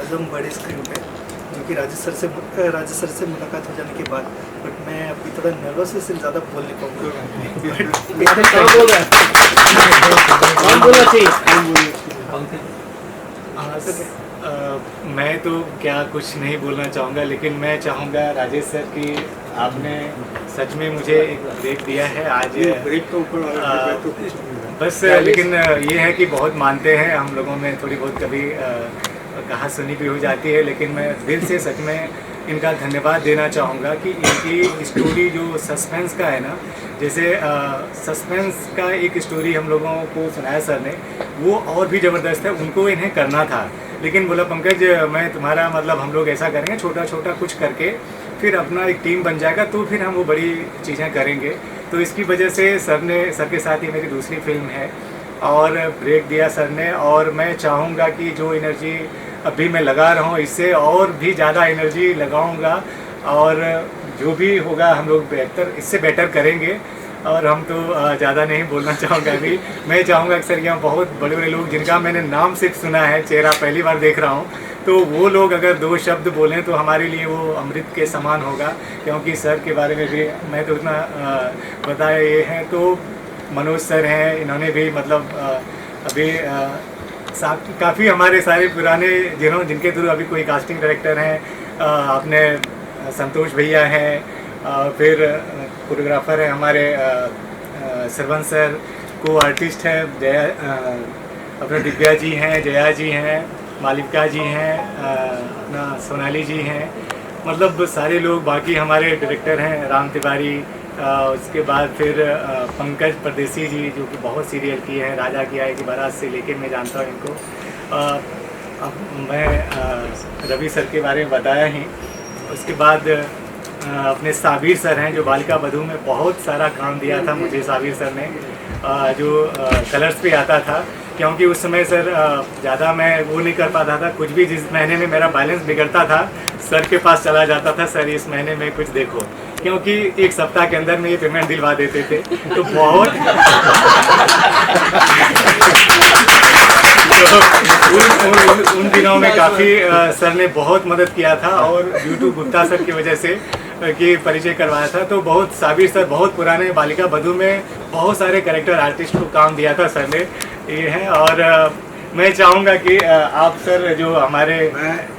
एकदम बड़े स्क्रीन पे, जो कि राजेश सर से मुलाकात हो जाने के बाद, बट मैं अभी थोड़ा नर्वस है, इसलिए ज़्यादा बोल नहीं पाऊँगा। मैं तो क्या कुछ नहीं बोलना चाहूँगा, लेकिन मैं चाहूँगा राजेश सर कि आपने सच में मुझे एक ब्रेक दिया है आज। ब्रेक तो ऊपर वाला तो बस लेकिन ये है कि बहुत मानते हैं हम लोगों में, थोड़ी बहुत कभी कहा सुनी भी हो जाती है, लेकिन मैं दिल से सच में इनका धन्यवाद देना चाहूँगा कि इनकी स्टोरी जो सस्पेंस का है ना, जैसे सस्पेंस का एक स्टोरी हम लोगों को सुनाया सर ने, वो और भी ज़बरदस्त है, उनको इन्हें करना था, लेकिन बोला पंकज मैं तुम्हारा मतलब हम लोग ऐसा करेंगे छोटा छोटा कुछ करके फिर अपना एक टीम बन जाएगा तो फिर हम वो बड़ी चीज़ें करेंगे। तो इसकी वजह से सर के साथ ही मेरी दूसरी फिल्म है और ब्रेक दिया सर ने, और मैं चाहूँगा कि जो एनर्जी अभी मैं लगा रहा हूँ इससे और भी ज़्यादा एनर्जी लगाऊँगा, और जो भी होगा हम लोग बेहतर इससे बेटर करेंगे। और हम तो ज़्यादा नहीं बोलना चाहूँगा अभी। मैं चाहूँगा कि सर यहाँ बहुत बड़े बड़े लोग जिनका मैंने नाम सिर्फ सुना है, चेहरा पहली बार देख रहा हूँ, तो वो लोग अगर दो शब्द बोलें तो हमारे लिए वो अमृत के समान होगा, क्योंकि सर के बारे में भी मैं तो उतना बताया ये है। तो मनोज सर हैं, इन्होंने भी मतलब अभी काफ़ी हमारे सारे पुराने जिनके थ्रू अभी कोई कास्टिंग डायरेक्टर हैं, अपने संतोष भैया हैं, फिर फोटोग्राफर हैं हमारे सरवन सर, को आर्टिस्ट हैं जया, अपने दिव्या जी हैं, जया जी हैं, मालिका जी हैं, अपना सोनाली जी हैं, मतलब सारे लोग। बाकी हमारे डायरेक्टर हैं राम तिवारी, उसके बाद फिर पंकज परदेसी जी जो कि बहुत सीरियल किए हैं, राजा की आए की बारात से लेके मैं जानता हूँ इनको। अब मैं रवि सर के बारे में बताया ही, उसके बाद अपने साबिर सर हैं जो बालिका बधू में बहुत सारा काम दिया था मुझे साबिर सर ने, जो कलर्स पे आता था, क्योंकि उस समय सर ज़्यादा मैं वो नहीं कर पाता था, कुछ भी जिस महीने में मेरा बैलेंस बिगड़ता था सर के पास चला जाता था, सर इस महीने में कुछ देखो, क्योंकि एक सप्ताह के अंदर में ये पेमेंट दिलवा देते थे। तो बहुत तो उन दिनों में काफ़ी सर ने बहुत मदद किया था, और यूट्यूब गुप्ता सर की वजह से की परिचय करवाया था। तो बहुत साबिर सर बहुत पुराने बालिका बधू में बहुत सारे कैरेक्टर आर्टिस्ट को काम दिया था सर ने, ये है। और मैं चाहूँगा कि आप सर जो हमारे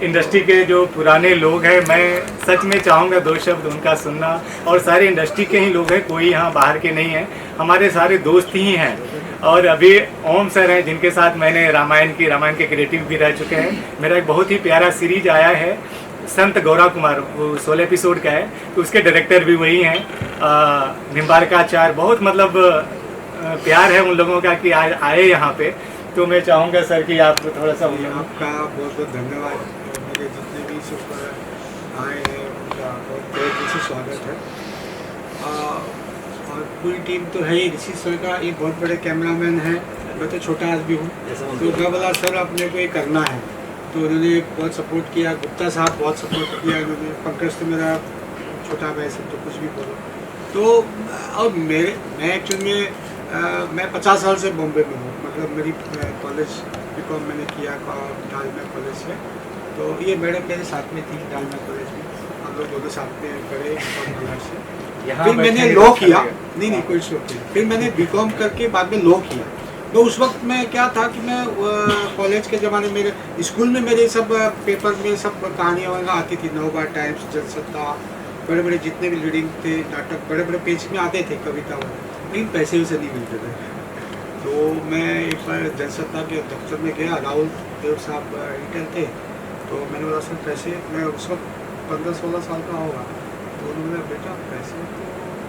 इंडस्ट्री के जो पुराने लोग हैं, मैं सच में चाहूँगा दो शब्द उनका सुनना, और सारे इंडस्ट्री के ही लोग हैं, कोई यहाँ बाहर के नहीं हैं, हमारे सारे दोस्त ही हैं। और अभी ओम सर हैं जिनके साथ मैंने रामायण के क्रिएटिव भी रह चुके हैं। मेरा एक बहुत ही प्यारा सीरीज आया है संत गौरा कुमार, वो 16 एपिसोड का है, तो उसके डायरेक्टर भी वही हैं, निम्बारकाचार्य। बहुत मतलब प्यार है उन लोगों का कि आज आए यहाँ पे। तो मैं चाहूँगा सर कि आप थोड़ा सा आपका बहुत बहुत धन्यवाद। मेरे जितने भी सब आए हैं उनका बहुत दिल से स्वागत है। और पूरी टीम तो है ही। ऋषि सर का एक बहुत बड़े कैमरामैन है, मैं तो छोटा आदमी हूँ, तो मैं बोला सर अपने को ये करना है, तो उन्होंने बहुत सपोर्ट किया। गुप्ता साहब बहुत सपोर्ट किया उन्होंने। पंकज तो मेरा छोटा भाई सब, तो कुछ भी बोलो। तो और मैं एक्चुअली में मैं 50 साल से बॉम्बे में हूँ, मतलब मेरी कॉलेज बीकॉम मैंने किया डालमिया कॉलेज से। तो ये मैडम मेरे साथ में थी डालमिया कॉलेज में, हम लोग दोनों साथ में पढ़े कॉलेज से। फिर मैंने लॉ किया, नहीं कोई शौक नहीं। फिर मैंने बीकॉम करके बाद में लॉ किया। तो उस वक्त में क्या था कि मैं कॉलेज के ज़माने में मेरे स्कूल में मेरे सब पेपर में सब कहानियाँ वगैरह आती थी, नवभारत टाइम्स, जनसत्ता, बड़े बड़े जितने भी लीडिंग थे नाटक बड़े बड़े पेज में आते थे, कविता वगैरह, लेकिन पैसे वैसे नहीं मिलते थे। तो मैं एक बार जनसत्ता के दफ्तर में गया, राहुल देव साहब एडिटर थे, तो मैंने बोला सर पैसे, मैं उस वक्त 15-16 साल का होगा, तो उन्होंने बोला बेटा पैसे तो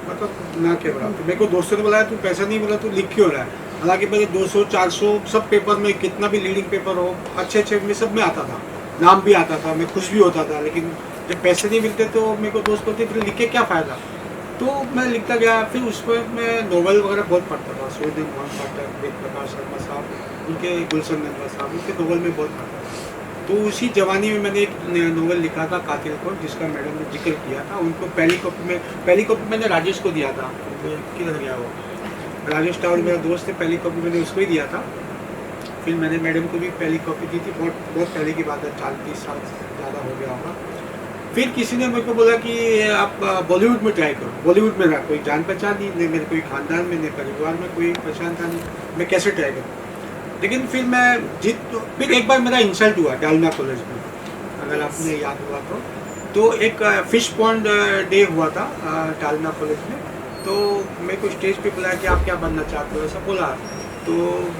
मतलब ना के बराबर। तो मेरे को दोस्तों ने बोला तू पैसा नहीं बोला, तू लिख क्यों रहा है? हालांकि मेरे 200-400 सब पेपर में, कितना भी लीडिंग पेपर हो अच्छे में सब में आता था, नाम भी आता था, मैं खुश भी होता था। लेकिन जब पैसे नहीं मिलते तो मेरे को दोस्त होते फिर लिख के क्या फ़ायदा। तो मैं लिखता गया। फिर उस पर मैं नॉवल वगैरह बहुत पढ़ता था, सूर्यदेव मोहन पाठक, वेद प्रकाश शर्मा साहब, उनके गुलशन नंदा साहब, उनके नॉवल में बहुत पढ़ता था। तो उसी जवानी में मैंने एक नॉवल लिखा था कातिल को, जिसका मैडम ने जिक्र किया था। उनको पहली कॉपी मैंने राजेश को दिया था। किधर गया वो राजेश टावर मेरा दोस्त है, पहली कॉपी मैंने उसको ही दिया था। फिर मैंने मैडम को भी पहली कॉपी दी थी, बहुत पहले की बात है, 40-30 साल ज़्यादा हो गया होगा। फिर किसी ने मेरे को बोला कि आप बॉलीवुड में ट्राई करो। बॉलीवुड में ना कोई जान पहचान नहीं, नहीं मेरे कोई खानदान में, नहीं परिवार में कोई पहचान था नहीं, मैं कैसे ट्राई करूँ। लेकिन फिर मैं फिर एक बार मेरा इंसल्ट हुआ डालना कॉलेज में, अगर आपने याद हुआ तो एक फिश पॉन्ड डे हुआ था डालना कॉलेज में। तो मेरे को स्टेज पे बुलाया कि आप क्या बनना चाहते हो, ऐसा बोला। तो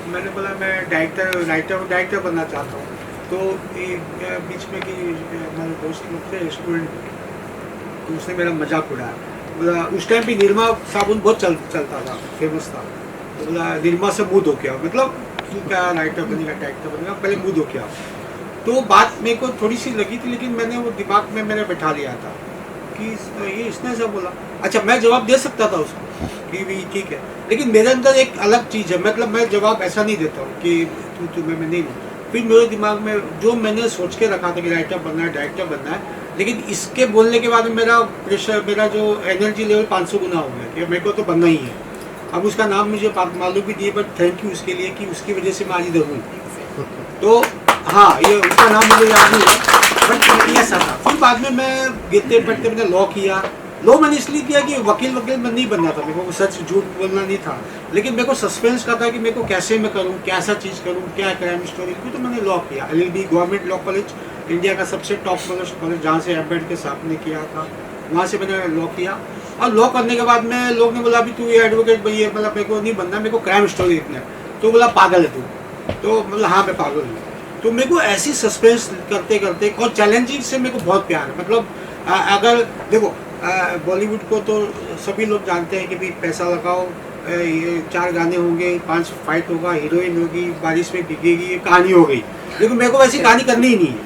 मैंने बोला मैं डायरेक्टर बनना चाहता हूँ। तो बीच में कि हमारे दोस्त लोग थे स्टूडेंट, तो उसने मेरा मजाक उड़ाया। बोला उस टाइम भी निरमा साबुन बहुत चलता था, फेमस था। तो बोला निरमा से मुँह धो के आओ, मतलब तू क्या राइटर बनेगा डायरेक्टर बनेगा, पहले मुँह धो के आओ। तो बात मेरे को थोड़ी सी लगी थी, लेकिन मैंने वो दिमाग में मैंने बैठा लिया था कि ये इसने ऐसा बोला। अच्छा, मैं जवाब दे सकता था उसको कि भी ठीक है, लेकिन मेरे अंदर एक अलग चीज़ है, मतलब मैं जवाब ऐसा नहीं देता हूँ कि तू मैं नहीं। फिर मेरे दिमाग में जो मैंने सोच के रखा था कि राइटर बनना है, डायरेक्टर बनना है, लेकिन इसके बोलने के बाद मेरा प्रेशर, मेरा जो एनर्जी लेवल 500 गुना हो गया कि मेरे को तो बनना ही है। अब उसका नाम मुझे मालूम भी नहीं है, बट थैंक यू उसके लिए कि उसकी वजह से मैं आज इधर हूँ। तो हाँ, ये उसका नाम मुझे याद नहीं है, बट ऐसा था। फिर बाद में मैं गिरते पड़ते मैंने लॉ किया। लॉ मैंने इसलिए किया कि वकील में नहीं बनना था, मेरे को सच झूठ बोलना नहीं था, लेकिन मेरे को सस्पेंस का था कि मेरे को कैसे मैं करूँ, कैसा चीज़ करूँ, क्या क्राइम स्टोरी। तो मैंने लॉ किया, LLB government law college, India का सबसे टॉप कॉलेज, जहाँ से अम्बेडकर साहब ने किया था, वहाँ से मैंने लॉ किया। और लॉ करने के बाद में लोग ने बोला अभी तू ये एडवोकेट भाई, मतलब मेरे को नहीं बनना, मेरे को क्राइम स्टोरी लिखना है। तो बोला पागल है तू। तो मतलब हाँ मैं पागल हूँ। तो मेरे को ऐसी सस्पेंस करते करते और चैलेंजिंग से मेरे को बहुत प्यार है। मतलब अगर देखो बॉलीवुड को तो सभी लोग जानते हैं कि भाई पैसा लगाओ, ये 4 गाने होंगे, 5 फाइट होगा, हीरोइन होगी, बारिश में भीगेगी, ये कहानी हो गई। लेकिन मेरे को वैसी कहानी करनी ही नहीं है।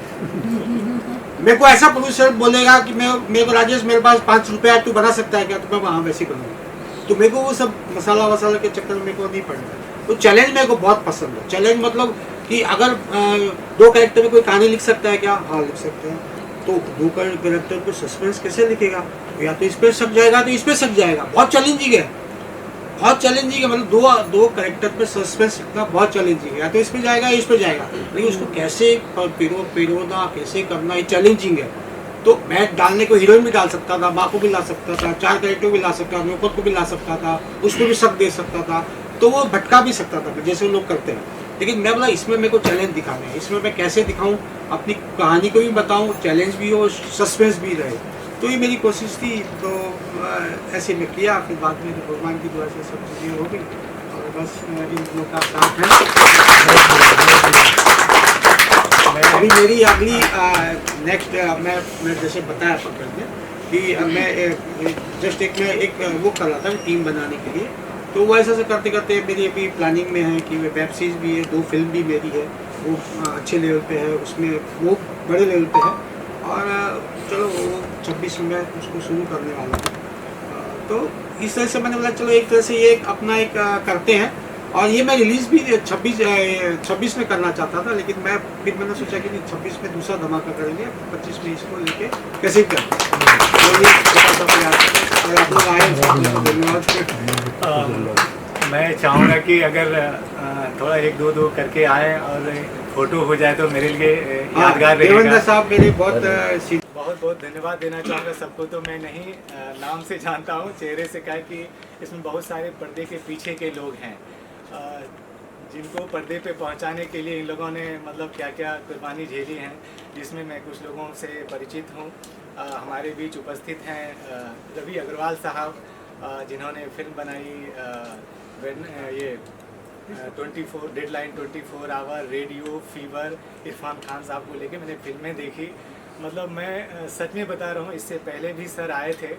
मेरे को ऐसा प्रोड्यूसर बोलेगा कि मेरे को राजेश मेरे पास 5 रुपये है, तू बना सकता है क्या, तो मैं वहाँ वैसे बनूँगा। तो मेरे को वो सब मसाला वसाला के चक्कर में मेरे को नहीं पड़ना। तो चैलेंज मेरे को बहुत पसंद है। चैलेंज मतलब कि अगर 2 कैरेक्टर में कोई कहानी लिख सकता है क्या, हाँ लिख सकते हैं। तो 2 कैरेक्टर पर सस्पेंस कैसे लिखेगा, या तो इस पर सक जाएगा तो इस पर सक जाएगा। बहुत चैलेंजिंग है, बहुत चैलेंजिंग है। मतलब 2 कैरेक्टर पर सस्पेंस लिखना बहुत चैलेंजिंग है, या तो इस पर जाएगा या इस पर जाएगा, लेकिन उसको कैसे पिरोना कैसे करना, ये चैलेंजिंग है। तो मैं डालने को हीरोइन भी डाल सकता था, माँ को भी ला सकता था, 4 कैरेक्टर भी ला सकता था, नौकर को भी ला सकता था, उसको भी शक दे सकता था, तो वो भटका भी सकता था जैसे लोग करते हैं। लेकिन मैं बोला इसमें मेरे को चैलेंज दिखाना है, इसमें मैं कैसे दिखाऊं, अपनी कहानी को भी बताऊं, चैलेंज भी हो, सस्पेंस भी रहे। तो ये मेरी कोशिश थी। तो ऐसे मैं किया। फिर बाद में भगवान की दुआ से सब चीज़ें हो गई, और बस इन लोगों का साथ है। अभी मेरी अगली नेक्स्ट मैं जैसे बताया पकड़ में कि मैं जस्ट एक वो कर रहा था टीम बनाने के लिए। तो वो ऐसा करते करते मेरी अभी प्लानिंग में है कि वेब सीरीज़ भी है, 2 फिल्म भी मेरी है, वो अच्छे लेवल पे है, उसमें वो बड़े लेवल पे है। और चलो वो 26 में उसको शुरू करने वाला हूँ। तो इस तरह से मैंने बोला चलो एक तरह से ये अपना एक करते हैं। और ये मैं रिलीज़ भी 26 में करना चाहता था, लेकिन फिर मैंने सोचा कि 26 में दूसरा धमाका करेंगे, 25 में इसको लेके कैसे भी करें। तो ये और आप लोग आए, धन्यवाद। मैं चाहूँगा कि अगर थोड़ा 1-2 करके आए और फोटो हो जाए तो मेरे लिए यादगार रहेगा। देवेंद्र साहब मेरे बहुत बहुत धन्यवाद देना चाहूँगा सबको। तो मैं नहीं नाम से जानता हूँ, चेहरे से, क्या कि इसमें बहुत सारे पर्दे के पीछे के लोग हैं जिनको पर्दे पे पहुंचाने के लिए इन लोगों ने मतलब क्या क्या कुर्बानी झेली है, जिसमें मैं कुछ लोगों से परिचित हूँ। हमारे बीच उपस्थित हैं रवि अग्रवाल साहब, जिन्होंने फिल्म बनाई ये 24 deadline, 24 hour, radio, fever, Irfan Khan साहब को लेके मैंने फिल्में देखी। मतलब मैं सच में बता रहा हूँ, इससे पहले भी सर आए थे,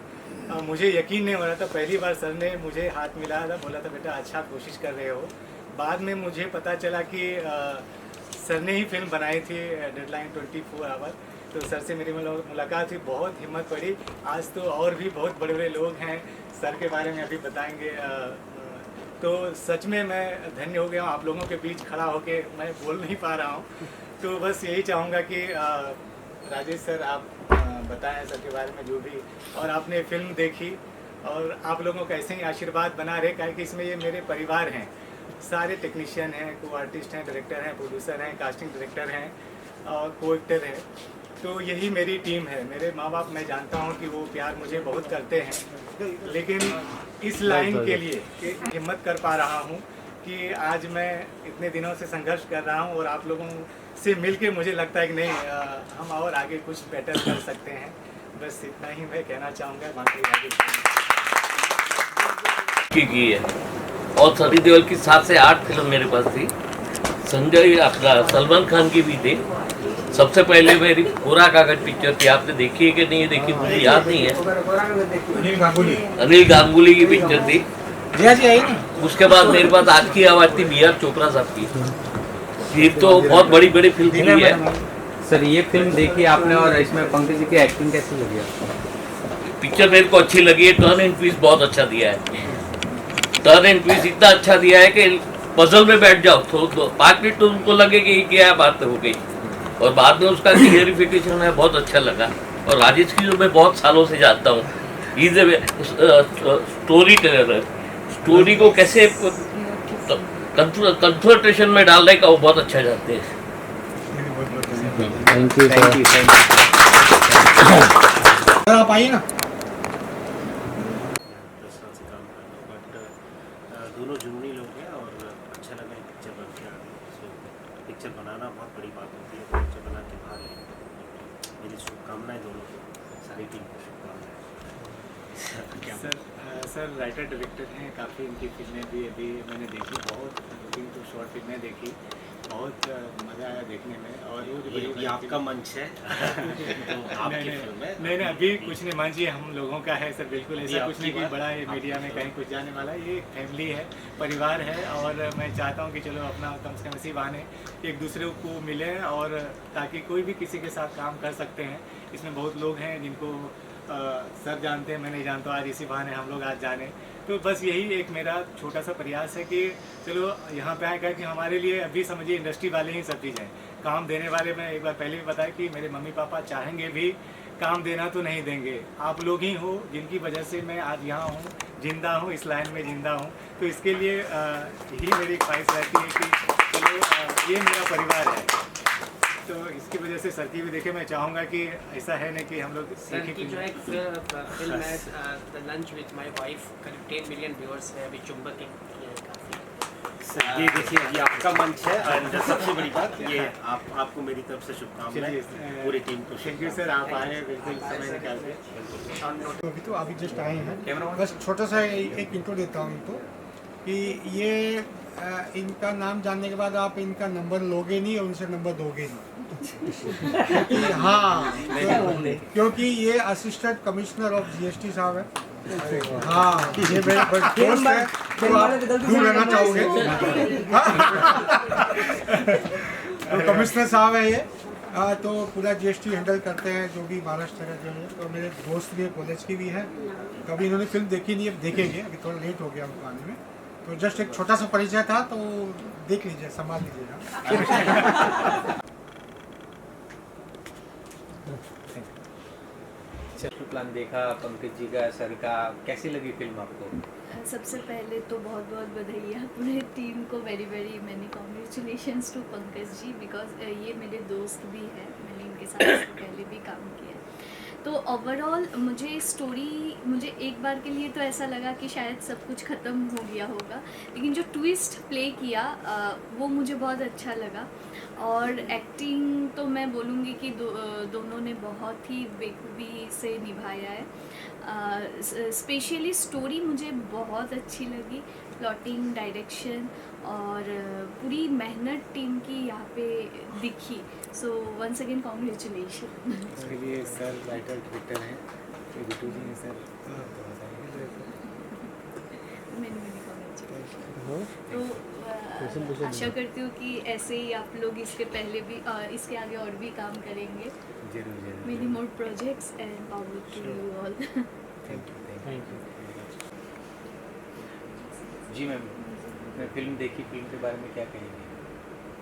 मुझे यकीन नहीं हो रहा था। पहली बार सर ने मुझे हाथ मिलाया था, बोला था बेटा अच्छा कोशिश कर रहे हो। बाद में मुझे पता चला कि सर ने ही फिल्म बनाई थी डेडलाइन 24 आवर। तो सर से मेरी मुलाकात हुई, बहुत हिम्मत पड़ी। आज तो और भी बहुत बड़े बड़े लोग हैं, सर के बारे में अभी बताएंगे। तो सच में मैं धन्य हो गया हूँ आप लोगों के बीच खड़ा होके, मैं बोल नहीं पा रहा हूँ। तो बस यही चाहूँगा कि राजेश सर आप बताएं सर के बारे में जो भी, और आपने फिल्म देखी और आप लोगों का ऐसे ही आशीर्वाद बना रहे, क्या कि इसमें ये मेरे परिवार हैं। सारे टेक्नीशियन हैं, को आर्टिस्ट हैं, डायरेक्टर हैं, प्रोड्यूसर हैं, कास्टिंग डायरेक्टर हैं और को एक्टर हैं। तो यही मेरी टीम है। मेरे माँ बाप, मैं जानता हूँ कि वो प्यार मुझे बहुत करते हैं, लेकिन इस लाइन के लिए हिम्मत कर पा रहा हूँ कि आज मैं इतने दिनों से संघर्ष कर रहा हूँ और आप लोगों से मिलके मुझे लगता है कि नहीं, हम और आगे कुछ बेटर कर सकते हैं। बस इतना ही मैं कहना चाहूँगा, बाकी आगे की है। और सनी देओल की 7 से 8 फिल्म मेरे पास थी। संजय अपना सलमान खान की भी थी। सबसे पहले मेरी कोरा कागज पिक्चर थी, आपने देखी है कि नहीं देखी मुझे याद नहीं है। अनिल गांगुली की पिक्चर थी। उसके बाद मेरे पास आज की आवाज थी बी.आर. चोपड़ा साहब की। फिर तो बहुत बड़ी बड़ी फिल्म की है। सर ये फिल्म देखी आपने और इसमें पंकज जी की एक्टिंग कैसी लगी आपको? पिक्चर मेरे को अच्छी लगी है। टर्न एंड ट्विस्ट बहुत अच्छा दिया है। टर्न एंड ट्विस्ट इतना अच्छा दिया है कि पजल में बैठ जाओ तो 5 मिनट तो उनको लगे कि क्या बात हो गई, और बाद में उसका क्लियरिफिकेशन है, बहुत अच्छा लगा। और राजेश की जो मैं बहुत सालों से जानता हूँ, इज स्टोरी टेलर। स्टोरी को कैसे कंफ्रंटेशन में डालने का वो बहुत अच्छा जानते हैं। Thank you sir. आप आइए ना। 10 साल से काम कर रहा हूँ, बट दोनों जुनूनी लोग हैं और अच्छा लगा है पिक्चर बन के आगे। सो पिक्चर बनाना बहुत बड़ी बात होती है, पिक्चर बना के बाहर है। मेरी शुभकामनाएं दोनों को, सारी टीम को शुभकामनाएं। सर राइटर डायरेक्टर हैं, काफ़ी इनकी फिल्में भी अभी मैंने देखी, बहुत 2-3 शॉर्ट फिल्में देखी, बहुत मज़ा आया देखने में। और वो जो ये आपका मंच है तो आपकी फिल्म है। नहीं, अभी कुछ नहीं, मान जी हम लोगों का है सर, बिल्कुल ऐसा कुछ नहीं कि बड़ा ये मीडिया में कहीं कुछ जाने वाला है। ये एक फैमिली है, परिवार है, और मैं चाहता हूँ कि चलो अपना कम से कम इसी बहाने एक दूसरे को मिले, और ताकि कोई भी किसी के साथ काम कर सकते हैं। इसमें बहुत लोग हैं जिनको सर जानते हैं, मैं नहीं जानता, आज इसी बहाने हम लोग आज जाने। तो बस यही एक मेरा छोटा सा प्रयास है कि चलो यहाँ पे आए कि हमारे लिए अभी समझिए इंडस्ट्री वाले ही सब चीज़ हैं, काम देने वाले। मैं एक बार पहले भी बताया कि मेरे मम्मी पापा चाहेंगे भी काम देना तो नहीं देंगे, आप लोग ही हो जिनकी वजह से मैं आज यहाँ हूँ, जिंदा हूँ, इस लाइन में जिंदा हूँ। तो इसके लिए यही मेरी ख्वाहिश रहती है कि चलो ये मेरा परिवार है। तो इसकी वजह से सर की भी देखे, मैं चाहूँगा कि ऐसा है ना कि हम लोग सर की जो एक फिल्म है the lunch with my wife, करीब 10 मिलियन व्यूअर्स है अभी, चुंबक की सर ये देखिए, ये आपका मंच है और सबसे बड़ी बात ये आपको मेरी तरफ से शुभकामनाएं, पूरी टीम को। थैंक यू सर, आप आए बिल्कुल समय निकाल के। अभी तो अभी जस्ट आए हैं, बस छोटा सा एक इंट्रो देता हूँ इनको कि ये इनका नाम जानने के बाद आप इनका नंबर लोगे नहीं और उनसे नंबर दोगे नहीं। हाँ, क्योंकि ये असिस्टेंट कमिश्नर ऑफ जीएसटी साहब है। हाँ, ये मेरे दोस्त है, तो आप दूर रहना चाहोगे। तो कमिश्नर साहब है ये, तो पूरा जीएसटी हैंडल करते हैं, जो भी महाराष्ट्र का जो है। तो मेरे दोस्त भी है, कॉलेज की भी है। कभी इन्होंने फिल्म देखी नहीं, अब देखेंगे, अभी थोड़ा लेट हो गया उनको आने में। तो जस्ट एक छोटा सा परिचय था, तो देख लीजिए, संभाल लीजिएगा। प्लान देखा पंकज जी का, सर का, कैसी लगी फिल्म आपको? सबसे पहले तो बहुत बहुत बधाई पूरे टीम को, very very many congratulations to Pankaj ji, because ये मेरे दोस्त भी हैं, मैंने इनके साथ इससे पहले भी काम किया। तो ओवरऑल मुझे एक बार के लिए तो ऐसा लगा कि शायद सब कुछ ख़त्म हो गया होगा, लेकिन जो ट्विस्ट प्ले किया वो मुझे बहुत अच्छा लगा। और एक्टिंग तो मैं बोलूँगी कि दोनों ने बहुत ही बेखूबी से निभाया है। स्पेशली स्टोरी मुझे बहुत अच्छी लगी, प्लॉटिंग, डायरेक्शन और पूरी मेहनत टीम की यहाँ पे दिखी। So once again congratulation. इसके लिए सर राइटर डायरेक्टर हैं, बिट्टू जी हैं सर, मैंने कॉन्ग्रेचुलेशन। तो आशा करती हूँ कि ऐसे ही आप लोग इसके पहले भी इसके आगे और भी काम करेंगे। जरूर many more projects and power to you all. Thank you. जी मैम, मैं फिल्म देखी, फिल्म के बारे में क्या कहेंगे?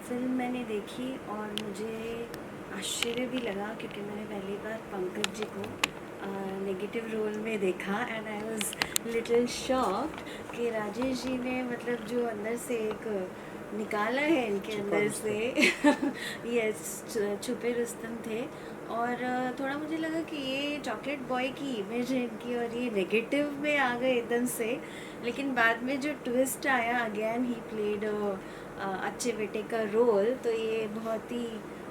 फिल्म मैंने देखी और मुझे आश्चर्य भी लगा, क्योंकि मैंने पहली बार पंकज जी को नेगेटिव रोल में देखा and I was little shocked कि राजेश जी ने मतलब जो अंदर से एक निकाला है इनके अंदर से यस छुपे रुस्तम थे। और थोड़ा मुझे लगा कि ये चॉकलेट बॉय की इमेज है इनकी और ये नेगेटिव में आ गए एकदम से, लेकिन बाद में जो ट्विस्ट आया अगेन ही प्लेड अच्छे बेटे का रोल, तो ये बहुत ही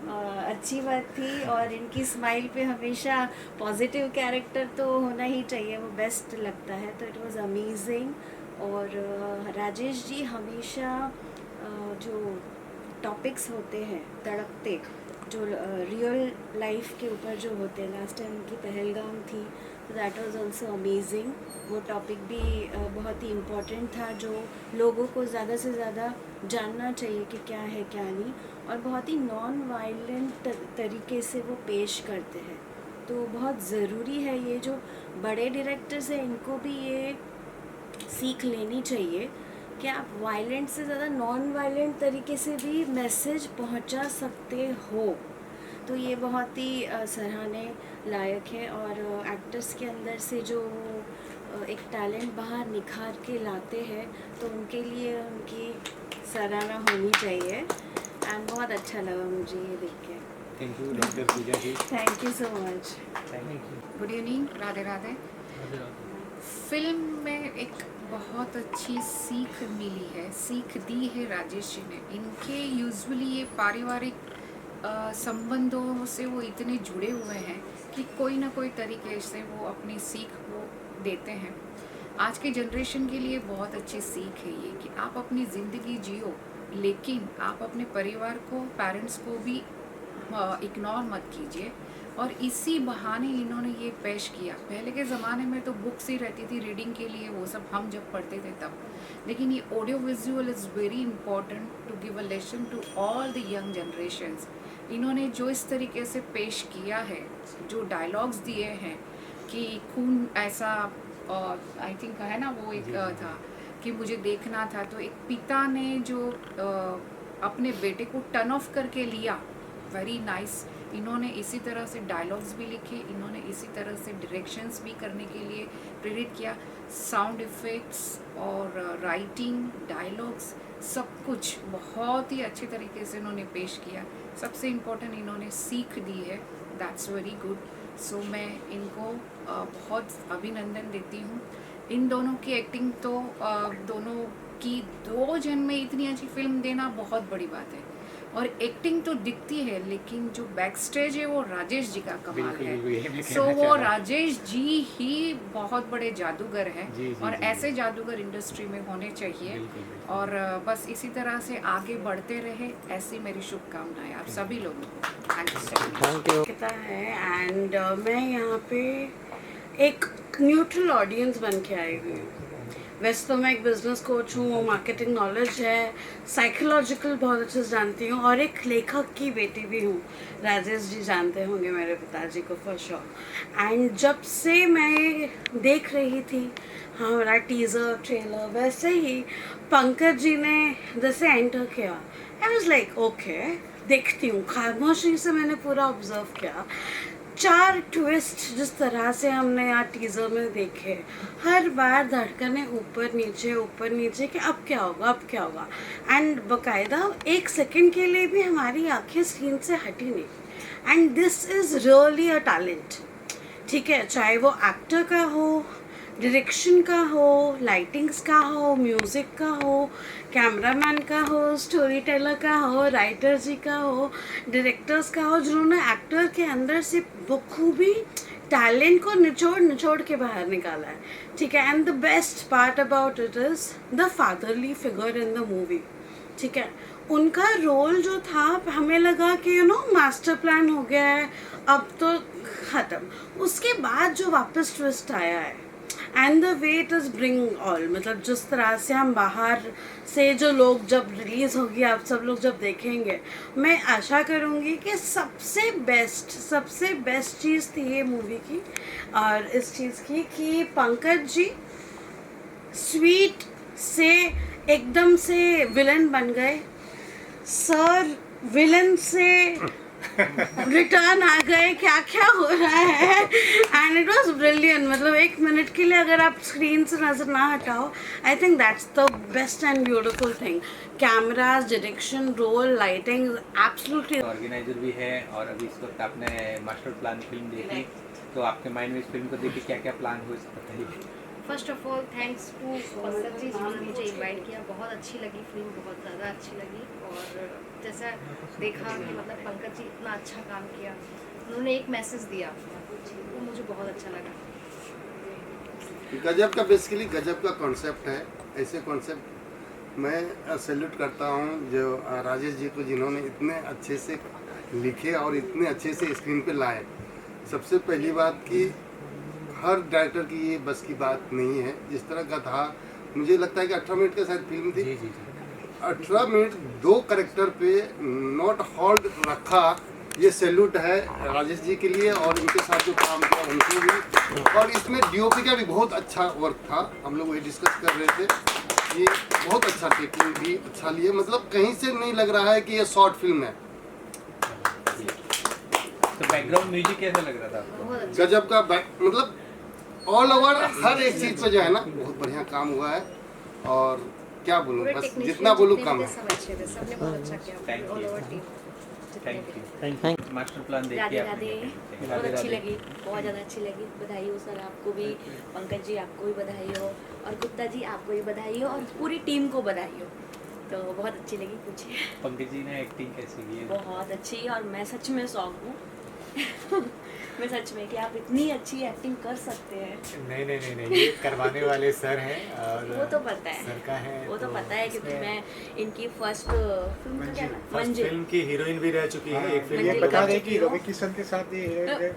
अच्छी बात थी। और इनकी स्माइल पे हमेशा पॉजिटिव कैरेक्टर तो होना ही चाहिए, वो बेस्ट लगता है, तो इट वाज अमेजिंग। और राजेश जी हमेशा जो टॉपिक्स होते हैं तड़कते, जो रियल लाइफ के ऊपर जो होते हैं, लास्ट टाइम उनकी पहलगाम थी तो दैट वाज आल्सो अमेजिंग। वो टॉपिक भी बहुत ही इम्पोर्टेंट था, जो लोगों को ज़्यादा से ज़्यादा जानना चाहिए कि क्या है क्या नहीं, और बहुत ही नॉन वायलेंट तरीके से वो पेश करते हैं। तो बहुत ज़रूरी है, ये जो बड़े डायरेक्टर्स हैं इनको भी ये सीख लेनी चाहिए कि आप वायलेंट से ज़्यादा नॉन वायलेंट तरीके से भी मैसेज पहुंचा सकते हो। तो ये बहुत ही सराहने लायक है। और एक्टर्स के अंदर से जो एक टैलेंट बाहर निखार के लाते हैं, तो उनके लिए उनकी सराहना होनी चाहिए। एंड बहुत अच्छा लगा मुझे ये देख के। Thank you doctor Pooja ji. Thank you so much. Thank you. Good evening, Radhe Radhe. Film में एक बहुत अच्छी सीख मिली है, सीख दी है राजेश जी ने। इनके यूजुअली ये पारिवारिक संबंधों से वो इतने जुड़े हुए हैं कि कोई ना कोई तरीके से वो अपनी सीख को देते हैं। आज के जनरेशन के लिए बहुत अच्छी सीख है ये कि आप अपनी ज़िंदगी जियो, लेकिन आप अपने परिवार को, पेरेंट्स को भी इग्नोर मत कीजिए। और इसी बहाने इन्होंने ये पेश किया। पहले के ज़माने में तो बुक्स ही रहती थी रीडिंग के लिए, वो सब हम जब पढ़ते थे तब, लेकिन ये audio visual is very important to give a lesson to all the young generations. इन्होंने जो इस तरीके से पेश किया है, जो डायलॉग्स दिए हैं कि खून ऐसा, आई थिंक है ना वो एक था कि मुझे देखना था, तो एक पिता ने जो अपने बेटे को टर्न ऑफ करके लिया, वेरी नाइस। इन्होंने इसी तरह से डायलॉग्स भी लिखे, इन्होंने इसी तरह से डायरेक्शंस भी करने के लिए प्रेरित किया। साउंड इफ़ेक्ट्स और राइटिंग, डायलॉग्स, सब कुछ बहुत ही अच्छे तरीके से इन्होंने पेश किया। सबसे इम्पोर्टेंट इन्होंने सीख दी है, दैट्स वेरी गुड। सो मैं इनको बहुत अभिनंदन देती हूँ। इन दोनों की एक्टिंग तो दोनों की 2 जन में इतनी अच्छी फिल्म देना बहुत बड़ी बात है। और एक्टिंग तो दिखती है, लेकिन जो बैक स्टेज है वो राजेश जी का कमाल है। सो वो राजेश जी ही बहुत बड़े जादूगर हैं, और ऐसे जादूगर इंडस्ट्री में होने चाहिए। और बस इसी तरह से आगे बढ़ते रहे, ऐसी मेरी शुभकामनाएं आप सभी लोगों को। Thank you. है एंड मैं यहाँ पे एक न्यूट्रल ऑडियंस बन के आई हुई हूँ। वैसे तो मैं एक बिजनेस कोच हूँ, मार्केटिंग नॉलेज है, साइकोलॉजिकल बहुत अच्छे से जानती हूँ, और एक लेखक की बेटी भी हूँ। राजेश जी जानते होंगे मेरे पिताजी को फॉर श्योर। एंड जब से मैं देख रही थी हमारा टीज़र ट्रेलर, वैसे ही पंकज जी ने जैसे एंटर किया, आई वाज लाइक ओके, देखती हूँ। खामोशी से मैंने पूरा ऑब्जर्व किया। 4 ट्विस्ट जिस तरह से हमने यहाँ टीज़र में देखे, हर बार धड़कने ऊपर नीचे कि अब क्या होगा, अब क्या होगा। एंड बाकायदा 1 सेकंड के लिए भी हमारी आंखें स्क्रीन से हटी नहीं। And this is really a talent. ठीक है, चाहे वो एक्टर का हो, डायरेक्शन का हो, लाइटिंग्स का हो, म्यूज़िक का हो, कैमरामैन का हो, स्टोरी टेलर का हो, राइटर जी का हो, डायरेक्टर्स का हो, जिन्होंने एक्टर के अंदर से बखूबी टैलेंट को निचोड़ के बाहर निकाला है। ठीक है, and the best part about it is the fatherly figure in the movie. ठीक है, उनका रोल जो था, हमें लगा कि मास्टर प्लान हो गया है, अब तो ख़त्म। उसके बाद जो वापस ट्विस्ट आया है, and the way it is bring all, मतलब जिस तरह से हम बाहर से जो लोग जब रिलीज़ होगी, आप सब लोग जब देखेंगे, मैं आशा करूँगी कि सबसे बेस्ट चीज़ थी ये मूवी की, और इस चीज़ की कि पंकज जी स्वीट से एकदम से विलन बन गए। सर विलन से रिटर्न आ गए, क्या क्या हो रहा है, एंड इट वॉज ब्रिलियंट। मतलब 1 मिनट के लिए अगर आप स्क्रीन से नजर ना हटाओ, I think that's the best and beautiful thing. Cameras, direction, role, lighting, absolutely. Organiser भी है और अभी इस वक्त आपने मास्टर प्लान फिल्म देखी, तो आपके माइंड में इस फिल्म को देख के क्या क्या प्लान हुए इसको बताइए। First of all thanks to Pankaj ji जिन्होंने मुझे इनवाइट किया। बहुत अच्छी लगी फिल्म, बहुत ज़्यादा अच्छी लगी। और जैसा देखा कि मतलब पंकज जी इतना अच्छा काम किया, उन्होंने एक मैसेज दिया, वो मुझे बहुत अच्छा लगा। गजब का, बेसिकली गजब का कॉन्सेप्ट है। ऐसे कॉन्सेप्ट मैं सैल्यूट करता हूँ जो राजेश जी को, जिन्होंने इतने अच्छे से लिखे और इतने अच्छे से स्क्रीन पे लाए। सबसे पहली बात कि हर डायरेक्टर की ये बस की बात नहीं है। जिस तरह का था, मुझे लगता है कि 18 मिनट का शायद फिल्म थी। 18 मिनट 2 कैरेक्टर पे नॉट हॉल्ड रखा, ये सैल्यूट है राजेश जी के लिए और इनके साथ जो काम किया उनको भी। और इसमें डीओपी का भी बहुत अच्छा वर्क था। हम लोग वही डिस्कस कर रहे थे, ये बहुत अच्छा टेकिंग भी अच्छा लिए, मतलब कहीं से नहीं लग रहा है कि ये शॉर्ट फिल्म है। तो बैकग्राउंड म्यूजिक कैसा लग रहा था आपको? गजब का, मतलब ऑल ओवर हर एक चीज पे जो है ना बहुत बढ़िया काम हुआ है। और क्या बोलूँ, बस जितना बोलूँ कम है। सबने बहुत अच्छा किया, all over team. Thank you. Master plan देखिए राधे आपने। राधे, बहुत अच्छी लगी, बहुत ज़्यादा अच्छी लगी। बधाई हो सर आपको भी, पंकज जी आपको भी बधाई हो, और गुप्ता जी आपको भी बधाई हो, और पूरी टीम को बधाई हो। तो बहुत अच्छी लगी। पूछिए पंकज जी ने एक्टिंग कैसी की है? बहुत अच्छी, और मैं सच में शौक हूँ मैं सच में कि आप इतनी अच्छी एक्टिंग कर सकते हैं। नहीं, ये करवाने वाले सर हैं। और वो तो पता है, सर का है, वो तो पता है, क्योंकि मैं इनकी फर्स्ट फिल्म का क्या नाम? फर्स्ट मंजिल फिल्म की हीरोइन भी रह चुकी है। एक फिल्म ये में बता रहे कि रवि किशन के साथ ये हीरोइन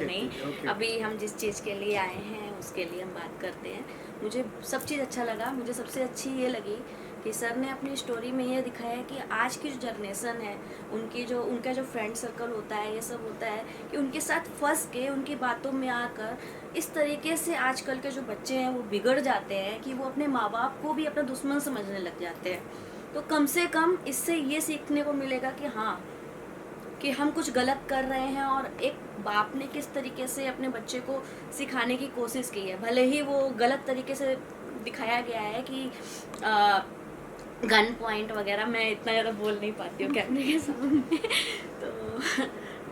नहीं, अभी हम जिस चीज़ के लिए आए हैं उसके लिए हम बात करते हैं। मुझे सब चीज़ अच्छा लगा। मुझे सबसे अच्छी ये लगी कि सर ने अपनी स्टोरी में ये दिखाया कि आज की जो जनरेशन है, उनका जो फ्रेंड सर्कल होता है, ये सब होता है कि उनके साथ फंस के उनकी बातों में आकर इस तरीके से आजकल के जो बच्चे हैं वो बिगड़ जाते हैं कि वो अपने माँ बाप को भी अपना दुश्मन समझने लग जाते हैं। तो कम से कम इससे ये सीखने को मिलेगा कि हाँ, कि हम कुछ गलत कर रहे हैं, और एक बाप ने किस तरीके से अपने बच्चे को सिखाने की कोशिश की है। भले ही वो गलत तरीके से दिखाया गया है कि गन पॉइंट वगैरह, मैं इतना ज़्यादा बोल नहीं पाती हूँ कैमरे के सामने तो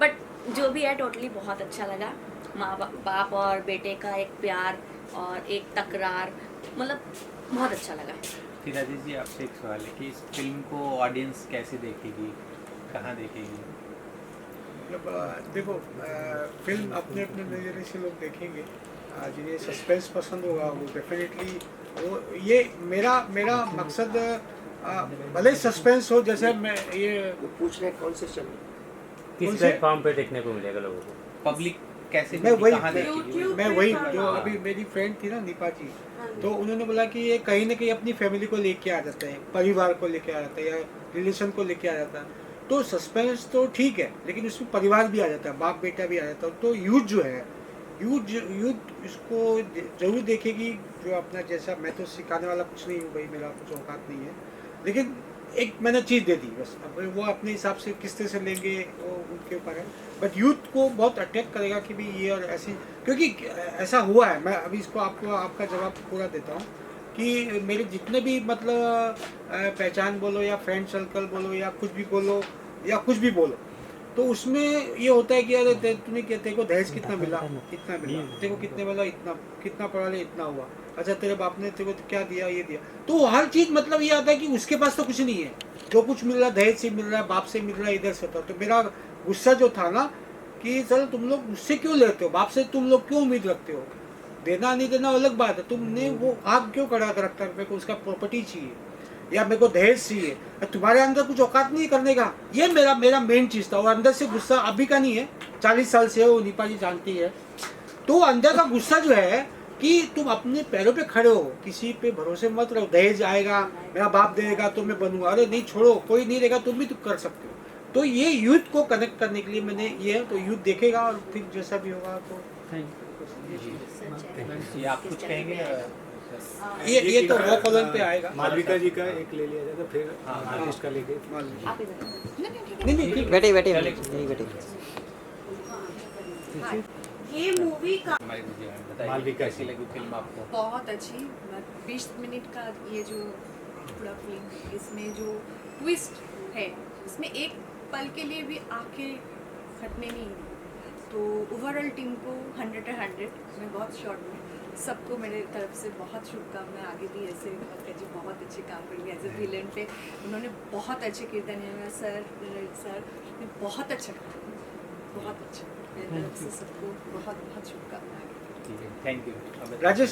बट जो भी है टोटली बहुत अच्छा लगा। माँ बाप और बेटे का एक प्यार और एक तकरार, मतलब बहुत अच्छा लगा। फिर राजेश जी आपसे एक सवाल है कि इस फिल्म को ऑडियंस कैसे देखेगी, कहाँ देखेगी? मतलब देखो, फिल्म अपने अपने नज़रिए से लोग देखेंगे। जिन्हें सस्पेंस पसंद होगा वो डेफिनेटली, वो ये मेरा मकसद भले सस्पेंस हो, जैसे मैं ये पूछ रहे हैं कौन से चैनल, किस प्लेटफॉर्म पे देखने को मिलेगा लोगों को, पब्लिक कैसे, मैं वही हाँ। जो अभी मेरी फ्रेंड थी ना नीपा जी, तो उन्होंने बोला कि ये कहीं ना कहीं अपनी फैमिली को लेके आ जाता है, परिवार को लेके आ जाता है, या रिलेशन को लेके आ जाता है। तो सस्पेंस तो ठीक है, लेकिन उसमें परिवार भी आ जाता है, बाप बेटा भी आ जाता है। तो यूथ जो है, यूथ इसको जरूर देखेगी। जो अपना, जैसा मैं तो सिखाने वाला कुछ नहीं हूँ भाई, मेरा कुछ औकात नहीं है, लेकिन एक मैंने चीज़ दे दी बस। अब वो अपने हिसाब से किस तरह से लेंगे वो उनके ऊपर है, बट यूथ को बहुत अट्रैक्ट करेगा कि भाई ये और ऐसी, क्योंकि ऐसा हुआ है। मैं अभी इसको आपको आपका जवाब पूरा देता हूँ कि मेरे जितने भी मतलब पहचान बोलो या फ्रेंड सर्कल बोलो या कुछ भी बोलो या कुछ भी बोलो, तो उसमें ये होता है कि यार तूने तेरे को दहेज कितना मिला, तेरे को कितने मिला, इतना, कितना पढ़ा ले, इतना हुआ, अच्छा तेरे बाप ने तेरे को क्या दिया, ये दिया। तो हर चीज़ मतलब ये आता है कि उसके पास तो कुछ नहीं है, जो कुछ मिल रहा है दहेज से मिल रहा है, बाप से मिल रहा है, इधर से होता। तो मेरा गुस्सा जो था ना कि चलो तुम लोग उससे क्यों लेते हो, बाप से तुम लोग क्यों उम्मीद रखते हो, देना नहीं देना अलग बात है, तुमने वो आग क्यों कड़ा कर रखता है, मेरे को उसका प्रॉपर्टी चाहिए या मेरे को दहेज चाहिए, तुम्हारे अंदर कुछ औकात नहीं करने का। ये मेरा मेन चीज़ था। और अंदर से गुस्सा अभी का नहीं है, 40 साल से वो नीपा जी जानती है। तो अंदर का गुस्सा जो है कि तुम अपने पैरों पे खड़े हो, किसी पे भरोसे मत रहो, दहेज आएगा, मेरा बाप देगा तो मैं बनूंगा, अरे नहीं छोड़ो, कोई नहीं देगा तुम भी तो कर सकते हो। तो ये यूथ को कनेक्ट करने के लिए मैंने ये है, तो यूथ देखेगा और फिर जैसा भी होगा तो आप कुछ कहेंगे? ये तो रॉक कॉलन पे आएगा। मालविका जी का एक ले लिया जाएगा, फिर आर्टिस्ट का लेके नहीं बैठे बैठे यही बैठे। ये मूवी का मालविका कैसी लगी फिल्म आपको? बहुत अच्छी। 20 मिनट का ये जो पूरा फिल्म, इसमें जो ट्विस्ट है, इसमें एक पल के लिए भी आंखें हटने नहीं दी। तो ओवरऑल टीम को 100 मैं बहुत शॉर्ट में सबको मेरे तरफ से बहुत शुभकामनाएं। आगे भी ऐसे पंकज जी बहुत अच्छे काम करेंगे एज ए विलन पे। उन्होंने बहुत अच्छे किरदार निभाया। सर ने बहुत अच्छा काम, बहुत अच्छा। मेरी तरफ से सबको बहुत बहुत शुभकामनाएं। ठीक है, थैंक यू। राजेश